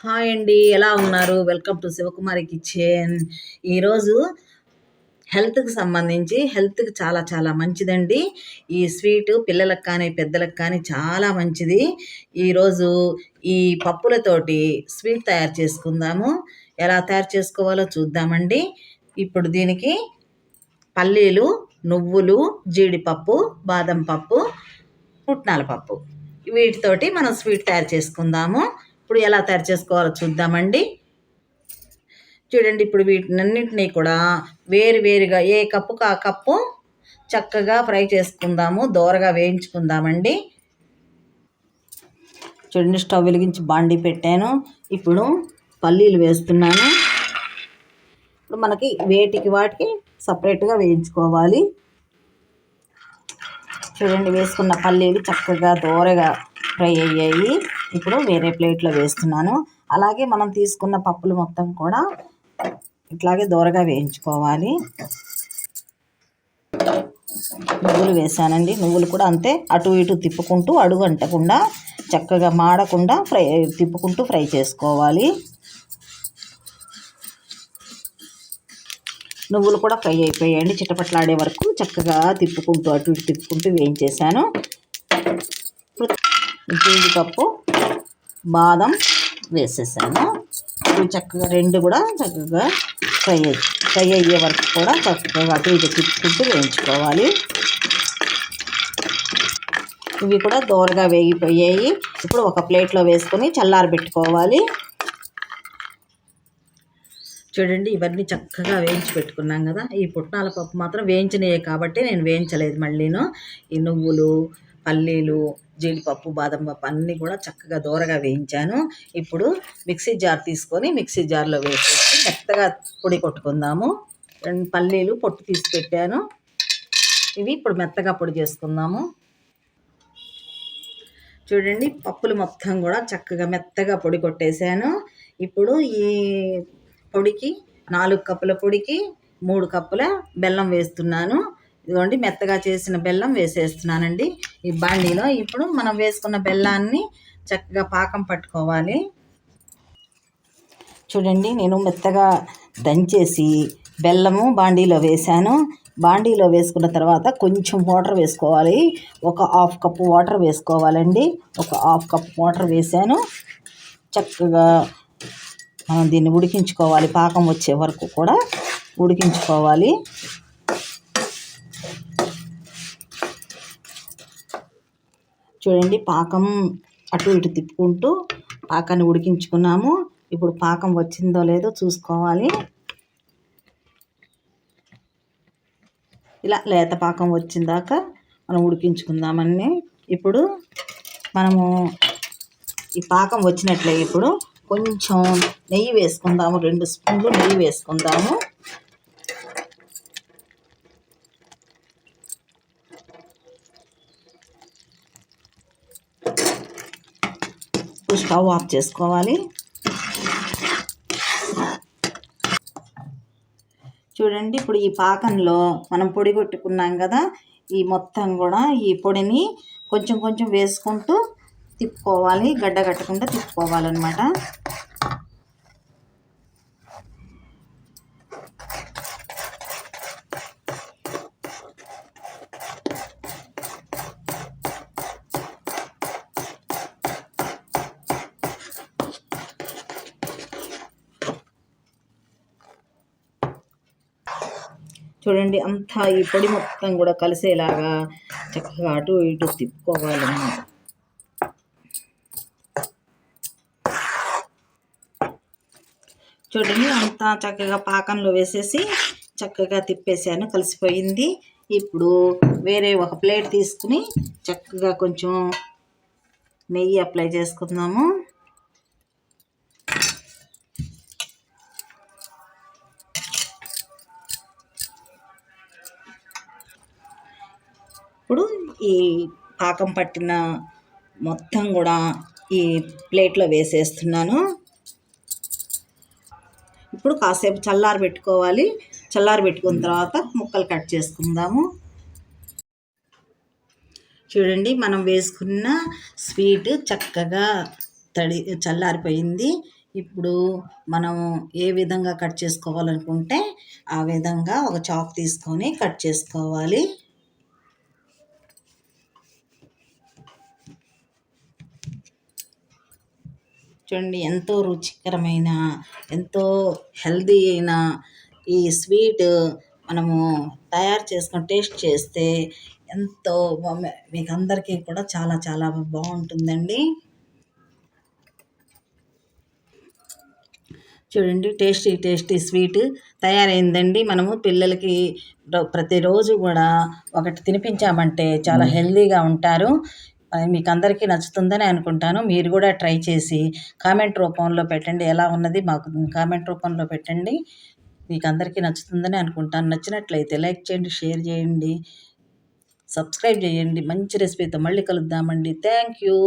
Hi అండి, ఎలా ఉన్నారు? Welcome to Shivakumari kitchen. ఈరోజు హెల్త్కి సంబంధించి హెల్త్కి చాలా చాలా మంచిదండి. ఈ స్వీటు పిల్లలకు కానీ పెద్దలకు కానీ చాలా మంచిది. ఈరోజు ఈ పప్పులతోటి స్వీట్ తయారు చేసుకుందాము. ఎలా తయారు చేసుకోవాలో చూద్దామండి. ఇప్పుడు దీనికి పల్లీలు, నువ్వులు, జీడిపప్పు, బాదం పప్పు, పుట్నాల పప్పు వీటితోటి మనం స్వీట్ తయారు చేసుకుందాము. ఇప్పుడు ఎలా తయారు చేసుకోవాలో చూద్దామండి. చూడండి, ఇప్పుడు వీటినన్నింటినీ కూడా వేరువేరుగా ఏ కప్పుకు ఆ కప్పు చక్కగా ఫ్రై చేసుకుందాము, దోరగా వేయించుకుందామండి. చూడండి, స్టవ్ వెలిగించి బాండీ పెట్టాను. ఇప్పుడు పల్లీలు వేస్తున్నాను. ఇప్పుడు మనకి వాటికి సపరేట్గా వేయించుకోవాలి. చూడండి, వేసుకున్న పల్లీలు చక్కగా దోరగా ఫ్రై అయ్యాయి. ఇప్పుడు వేరే ప్లేట్లో వేస్తున్నాను. అలాగే మనం తీసుకున్న పప్పులు మొత్తం కూడా ఇట్లాగే దోరగా వేయించుకోవాలి. నువ్వులు వేసానండి. నువ్వులు కూడా అంతే, అటు ఇటు తిప్పుకుంటూ అడుగు అంటకుండా చక్కగా మాడకుండా తిప్పుకుంటూ ఫ్రై చేసుకోవాలి. నువ్వులు కూడా ఫ్రై అయిపోయాయండి. చిటపట్లాడే వరకు చక్కగా తిప్పుకుంటూ అటు ఇటు తిప్పుకుంటూ వేయించేసాను. జీడిపప్పు, బాదం వేసేసాను. ఇవి చక్కగా రెండు కూడా చక్కగా ఫ్రై అయ్యే వరకు కూడా చక్కగా అటు ఇటు తిప్పుకుంటూ వేయించుకోవాలి. ఇవి కూడా దోరగా వేగిపోయాయి. ఇప్పుడు ఒక ప్లేట్లో వేసుకొని చల్లారబెట్టుకోవాలి. చూడండి, ఇవన్నీ చక్కగా వేయించి పెట్టుకున్నాం కదా. ఈ పుట్నాల పప్పు మాత్రం వేయించినయే కాబట్టి నేను వేయించలేదు మళ్ళీను. ఈ నువ్వులు, పల్లీలు, జీడిపప్పు, బాదం పప్పు అన్నీ కూడా చక్కగా దోరగా వేయించాను. ఇప్పుడు మిక్సీ జార్ తీసుకొని మిక్సీ జార్లో వేసేసి మెత్తగా పొడి కొట్టుకుందాము. పల్లీలు పొట్టు తీసి పెట్టాను. ఇవి ఇప్పుడు మెత్తగా పొడి చేసుకుందాము. చూడండి, పప్పులు మొత్తం కూడా చక్కగా మెత్తగా పొడి కొట్టేశాను. ఇప్పుడు ఈ పొడికి 4 కప్పుల పొడికి 3 కప్పుల బెల్లం వేస్తున్నాను. ఇదిగోండి, మెత్తగా చేసిన బెల్లం వేసేస్తున్నానండి ఈ బాండీలో. ఇప్పుడు మనం వేసుకున్న బెల్లాన్ని చక్కగా పాకం పట్టుకోవాలి. చూడండి, నేను మెత్తగా దంచేసి బెల్లము బాండీలో వేసాను. బాండీలో వేసుకున్న తర్వాత కొంచెం వాటర్ వేసుకోవాలి. ఒక 1/2 కప్పు వాటర్ వేసుకోవాలండి. ఒక 1/2 కప్పు వాటర్ వేసాను. చక్కగా మనం దీన్ని ఉడికించుకోవాలి. పాకం వచ్చే వరకు కూడా ఉడికించుకోవాలి. చూడండి, పాకం అటు ఇటు తిప్పుకుంటూ పాకాన్ని ఉడికించుకున్నాము. ఇప్పుడు పాకం వచ్చిందో లేదో చూసుకోవాలి. ఇలా లేత పాకం వచ్చిందాక మనం ఉడికించుకుందామని. ఇప్పుడు మనము ఈ పాకం వచ్చినట్లే ఇప్పుడు కొంచెం నెయ్యి వేసుకుందాము. 2 స్పూన్లు నెయ్యి వేసుకుందాము. స్టవ్ ఆఫ్ చేసుకోవాలి. చూడండి, ఇప్పుడు ఈ పాకంలో మనం పొడి కొట్టుకున్నాం కదా, ఈ మొత్తం కూడా ఈ పొడిని కొంచెం కొంచెం వేసుకుంటూ తిప్పుకోవాలి. గడ్డ కట్టకుండా తిప్పుకోవాలన్నమాట. చూడండి, అంతా ఈ పొడి మొత్తం కూడా కలిసేలాగా చక్కగా అటు ఇటు తిప్పుకోవాలన్నమాట. చూడండి, అంతా చక్కగా పాకంలో వేసేసి చక్కగా తిప్పేసాను, కలిసిపోయింది. ఇప్పుడు వేరే ఒక ప్లేట్ తీసుకుని చక్కగా కొంచెం నెయ్యి అప్లై చేసుకుందాము. ఇప్పుడు ఈ పాకం పట్టిన మొత్తం కూడా ఈ ప్లేట్లో వేసేస్తున్నాను. ఇప్పుడు కాసేపు చల్లారబెట్టుకోవాలి. చల్లారబెట్టుకున్న తర్వాత ముక్కలు కట్ చేసుకుందాము. చూడండి, మనం వేసుకున్న స్వీట్ చక్కగా చల్లారిపోయింది. ఇప్పుడు మనం ఏ విధంగా కట్ చేసుకోవాలనుకుంటే ఆ విధంగా ఒక చాక్ తీసుకొని కట్ చేసుకోవాలి. చూడండి, ఎంతో రుచికరమైన, ఎంతో హెల్దీ అయిన ఈ స్వీట్ మనము తయారు చేసుకొని టేస్ట్ చేస్తే ఎంతో మీకు అందరికీ కూడా చాలా చాలా బాగుంటుందండి. చూడండి, టేస్టీ టేస్టీ స్వీట్ తయారైందండి. మనము పిల్లలకి ప్రతిరోజు కూడా ఒకటి తినిపించామంటే చాలా హెల్దీగా ఉంటారు. మీకు అందరికీ నచ్చుతుందని అనుకుంటాను. మీరు కూడా ట్రై చేసి కామెంట్ రూపంలో పెట్టండి. ఎలా ఉన్నది మాకు కామెంట్ రూపంలో పెట్టండి. మీకు అందరికీ నచ్చుతుందని అనుకుంటాను. నచ్చినట్లయితే లైక్ చేయండి, షేర్ చేయండి, సబ్స్క్రైబ్ చేయండి. మంచి రెసిపీతో మళ్ళీ కలుద్దామండి. Thank you.